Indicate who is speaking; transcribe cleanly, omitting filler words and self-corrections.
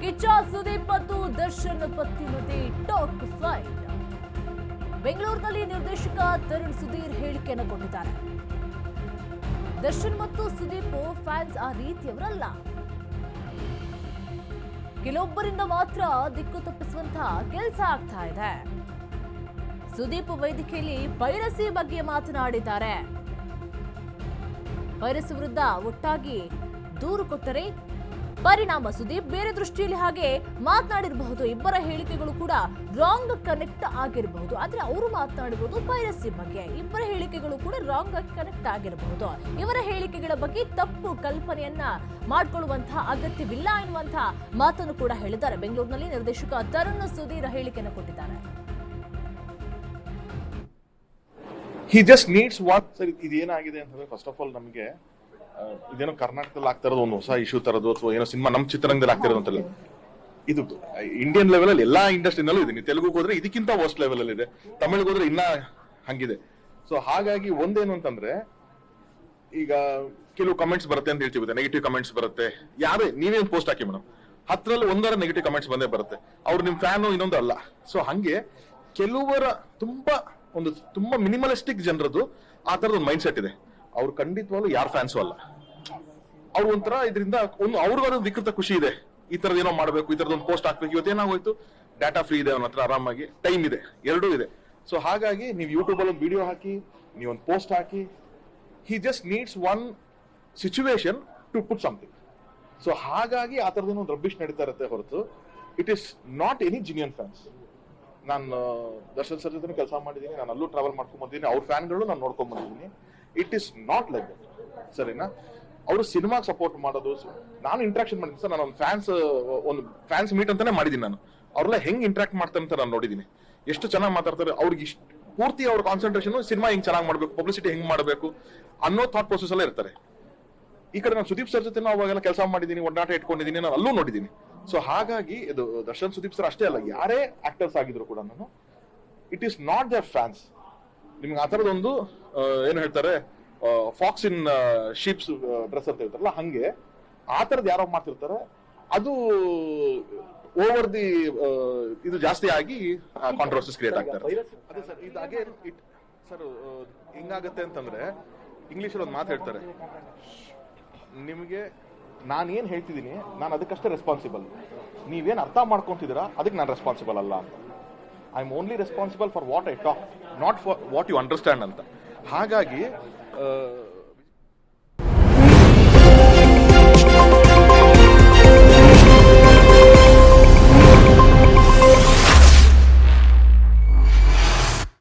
Speaker 1: ಕಿಚ್ಚ ಸುದೀಪ್ ಮತ್ತು ದರ್ಶನ್ ಪತ್ತಿ ಮಧ್ಯೆ ಟಾಕ್ ಫೈಟ್. ಬೆಂಗಳೂರಿನಲ್ಲಿ ನಿರ್ದೇಶಕ ತರುಣ್ ಸುಧೀರ್ ಹೇಳಿಕೆಯನ್ನು ಕೊಟ್ಟಿದ್ದಾರೆ. ದರ್ಶನ್ ಮತ್ತು ಸುದೀಪ್ ಫ್ಯಾನ್ಸ್ ಆ ರೀತಿಯವರಲ್ಲ. ಕೆಲವೊಬ್ಬರಿಂದ ಮಾತ್ರ ದಿಕ್ಕು ತಪ್ಪಿಸುವಂತಹ ಕೆಲಸ ಆಗ್ತಾ ಇದೆ. ಸುದೀಪ್ ವೇದಿಕೆಯಲ್ಲಿ ಪೈರಸಿ ಬಗ್ಗೆ ಮಾತನಾಡಿದ್ದಾರೆ. ಪೈರಸಿ ವಿರುದ್ಧ ಒಟ್ಟಾಗಿ ದೂರು ಕೊಟ್ಟರೆ ಪರಿಣಾಮ ಸುದೀಪ್ ಬೇರೆ ದೃಷ್ಟಿಯಲ್ಲಿ ಹಾಗೆ ಮಾತನಾಡಿರಬಹುದು. ಇಬ್ಬರ ಹೇಳಿಕೆಗಳು ಕೂಡ ರಾಂಗ್ ಕನೆಕ್ಟ್ ಆಗಿರಬಹುದು. ಆದ್ರೆ ಅವರು ಮಾತನಾಡಿರುವುದು ಪೈರಸಿ ಬಗ್ಗೆ. ಇಬ್ಬರ ಹೇಳಿಕೆಗಳು ಕೂಡ ರಾಂಗ್ ಆಗಿ ಕನೆಕ್ಟ್ ಆಗಿರಬಹುದು. ಇವರ ಹೇಳಿಕೆಗಳ ಬಗ್ಗೆ ತಪ್ಪು ಕಲ್ಪನೆಯನ್ನ ಮಾಡಿಕೊಳ್ಳುವಂತಹ ಅಗತ್ಯವಿಲ್ಲ ಎನ್ನುವಂತಹ ಮಾತನ್ನು ಕೂಡ ಹೇಳಿದ್ದಾರೆ. ಬೆಂಗಳೂರಿನಲ್ಲಿ ನಿರ್ದೇಶಕ ತರುಣ್ ಸುಧೀರ್ ಹೇಳಿಕೆಯನ್ನು ಕೊಟ್ಟಿದ್ದಾರೆ.
Speaker 2: He just needs what sir ಇದೇನಾಗಿದೆ ಅಂತಂದ್ರೆ ಫಸ್ಟ್ ಆಫ್ ಆಲ್ ನಮಗೆ ಇದೇನೋ ಕರ್ನಾಟಕದಲ್ಲಿ ಆಗ್ತಾ ಇರೋದು ಒಂದು ಹೊಸ ಇಶ್ಯೂ ತರೋದು ಅಥವಾ ಏನೋ ಸಿನಿಮಾ ನಮ್ಮ ಚಿತ್ರರಂಗದಲ್ಲಿ ಆಗ್ತಿರೋದು ಅಂತಲ್ಲ. ಇದು ಇಂಡಿಯನ್ ಲೆವೆಲ್ ಅಲ್ಲಿ ಎಲ್ಲಾ ಇಂಡಸ್ಟ್ರಿನಲ್ಲೂ ಇದೆ. ನೀವು ತೆಲುಗುಗೆ ಹೋದ್ರೆ ಇದಕ್ಕಿಂತ ವರ್ಸ್ಟ್ ಲೆವೆಲ್ ಅಲ್ಲಿ ಇದೆ, ತಮಿಳಿಗೆ ಹೋದ್ರೆ ಇನ್ನ ಹಂಗಿದೆ. ಸೊ ಹಾಗಾಗಿ ಒಂದೇನು ಅಂತಂದ್ರೆ ಈಗ ಕೆಲವು ಕಮೆಂಟ್ಸ್ ಬರುತ್ತೆ ಅಂತ ಹೇಳ್ತೀವಿ, ನೆಗೆಟಿವ್ ಕಮೆಂಟ್ಸ್ ಬರುತ್ತೆ. ಯಾರೇ ನೀವೇನು ಪೋಸ್ಟ್ ಹಾಕಿ ಮೇಡಮ್ 10ರಲ್ಲಿ 1 ನೆಗೆಟಿವ್ ಕಮೆಂಟ್ಸ್ ಬಂದೇ ಬರುತ್ತೆ. ಅವ್ರು ನಿಮ್ ಫ್ಯಾನು ಇನ್ನೊಂದು ಅಲ್ಲ. ಸೊ ಹಂಗೆ ಕೆಲವರ ತುಂಬಾ ಮಿನಿಮಲಿಸ್ಟಿಕ್ ಜನರದ್ದು ಆ ತರದ ಒಂದು ಮೈಂಡ್ ಸೆಟ್ ಇದೆ. ಅವ್ರು ಖಂಡಿತವಾಗ್ಲೂ ಯಾರ ಫ್ಯಾನ್ಸು ಅಲ್ಲ. ಅವ್ರು ಒಂಥರ ಇದರಿಂದ ಅವ್ರಿಗೊಂದು ವಿಕೃತ ಖುಷಿ ಇದೆ. ಈ ತರದ್ ಏನೋ ಮಾಡ್ಬೇಕು, ಈ ತರದೊಂದು ಪೋಸ್ಟ್ ಹಾಕ್ಬೇಕು. ಇವತ್ತೇನಾಗೋಯ್ತು, ಡಾಟಾ ಫ್ರೀ ಇದೆ ಅವನ ಹತ್ರ, ಆರಾಮಾಗಿ ಟೈಮ್ ಇದೆ, ಎರಡೂ ಇದೆ. ಸೊ ಹಾಗಾಗಿ ನೀವು ಯೂಟ್ಯೂಬ್ ಅಲ್ಲಿ ಒಂದು ವಿಡಿಯೋ ಹಾಕಿ, ನೀವೊಂದು ಪೋಸ್ಟ್ ಹಾಕಿ, he just needs one situation to put something. So ಹಾಗಾಗಿ ಆ ತರದೇನೋ ಒಂದು ರಬ್ಬಿಶ್ ನಡೀತಾ ಇರುತ್ತೆ ಹೊರತು it is not any genuine fans. ನಾನು ದರ್ಶನ್ ಸರ್ ಜೊತೆ ಕೆಲಸ ಮಾಡಿದ್ದೀನಿ, ನಾನು ಅಲ್ಲೂ ಟ್ರಾವೆಲ್ ಮಾಡ್ಕೊಂಡ್ ಬಂದಿದ್ದೀನಿ, ಅವ್ರ ಫ್ಯಾನ್ಗಳು ನಾನು ನೋಡ್ಕೊಂಡ್ ಬಂದಿದ್ದೀನಿ. It is not like that. ಸರಿನಾ? ಅವರು ಸಿನಿಮಾಗೆ ಸಪೋರ್ಟ್ ಮಾಡೋದು, ನಾನು ಇಂಟ್ರಾಕ್ಷನ್ ಮಾಡಿದ್ದೀನಿ ಸರ್. ನಾನು ಒಂದು ಫ್ಯಾನ್ಸ್ ಮೀಟ್ ಅಂತಾನೆ ಮಾಡಿದ್ದೀನಿ. ನಾನು ಅವ್ರೆಲ್ಲ ಹೆಂಗ್ ಇಂಟ್ರಾಕ್ಟ್ ಮಾಡ್ತಾರೆ ಅಂತ ನಾನು ನೋಡಿದ್ದೀನಿ. ಎಷ್ಟು ಚೆನ್ನಾಗಿ ಮಾತಾಡ್ತಾರೆ. ಅವ್ರಿಗೆ ಇಷ್ಟು ಪೂರ್ತಿ ಅವ್ರ ಕಾನ್ಸಂಟ್ರೇಷನ್ ಸಿನಿಮಾ ಹೆಂಗ್ ಚೆನ್ನಾಗಿ ಮಾಡ್ಬೇಕು, ಪಬ್ಲಿಸಿಟಿ ಹೆಂಗ್ ಮಾಡಬೇಕು ಅನ್ನೋ ಥಾಟ್ ಪ್ರೊಸೆಸ್ ಎಲ್ಲ ಇರ್ತಾರೆ. ಈ ಕಡೆ ನಾನು ಸುದೀಪ್ ಸರ್ ಜೊತೆ ಅವಾಗೆಲ್ಲ ಕೆಲಸ ಮಾಡಿದ್ದೀನಿ, ಒಡನಾಟ ಇಟ್ಕೊಂಡಿದ್ದೀನಿ, ನಾನು ಅಲ್ಲೂ ನೋಡಿದ್ದೀನಿ. ಸೊ ಹಾಗಾಗಿ ಇದು ದರ್ಶನ್ ಸುದೀಪ್ ಸರ್ ಅಷ್ಟೇ ಅಲ್ಲ, ಯಾರೇ ಆಕ್ಟರ್ಸ್ ಆಗಿದ್ರು ಕೂಡ ನಾನು it is not their fans. ನಿಮ್ಗೆ ಆ ತರದೊಂದು ಏನು ಹೇಳ್ತಾರೆ, ಫಾಕ್ಸ್ ಇನ್ ಶೀಪ್ಸ್ ಡ್ರೆಸ್ ಅಂತ ಹೇಳ್ತಾರಲ್ಲ, ಹಂಗೆ ಆ ತರದ್ ಯಾರೋ ಮಾಡ್ತಿರ್ತಾರೆ. ಅದು ಓವರ್ ದಿ ಇದು ಜಾಸ್ತಿ ಆಗಿ ಕಾಂಟ್ರವರ್ಸಿಸ್ ಕ್ರಿಯೇಟ್ ಆಗ್ತಾರೆ. ಅದೇ ಸರ್, ಇದು ಅಗೇನ್ ಸರ್ ಹಿಂಗಾಗತ್ತೆ ಅಂತಂದ್ರೆ ಇಂಗ್ಲಿಷಲ್ಲಿ ಒಂದು ಮಾತು ಹೇಳ್ತಾರೆ, ನಿಮಗೆ ನಾನು ಏನ್ ಹೇಳ್ತಿದ್ದೀನಿ ನಾನು ಅದಕ್ಕಷ್ಟೇ ರೆಸ್ಪಾನ್ಸಿಬಲ್, ನೀವೇನ್ ಅರ್ಥ ಮಾಡ್ಕೊಂತಿದ್ದೀರಾ ಅದಕ್ಕೆ ನಾನು ರೆಸ್ಪಾನ್ಸಿಬಲ್ ಅಲ್ಲ ಅಂತ. I am only responsible for what I talk, not for what you understand ಅಂತ. ಹಾಗಾಗಿ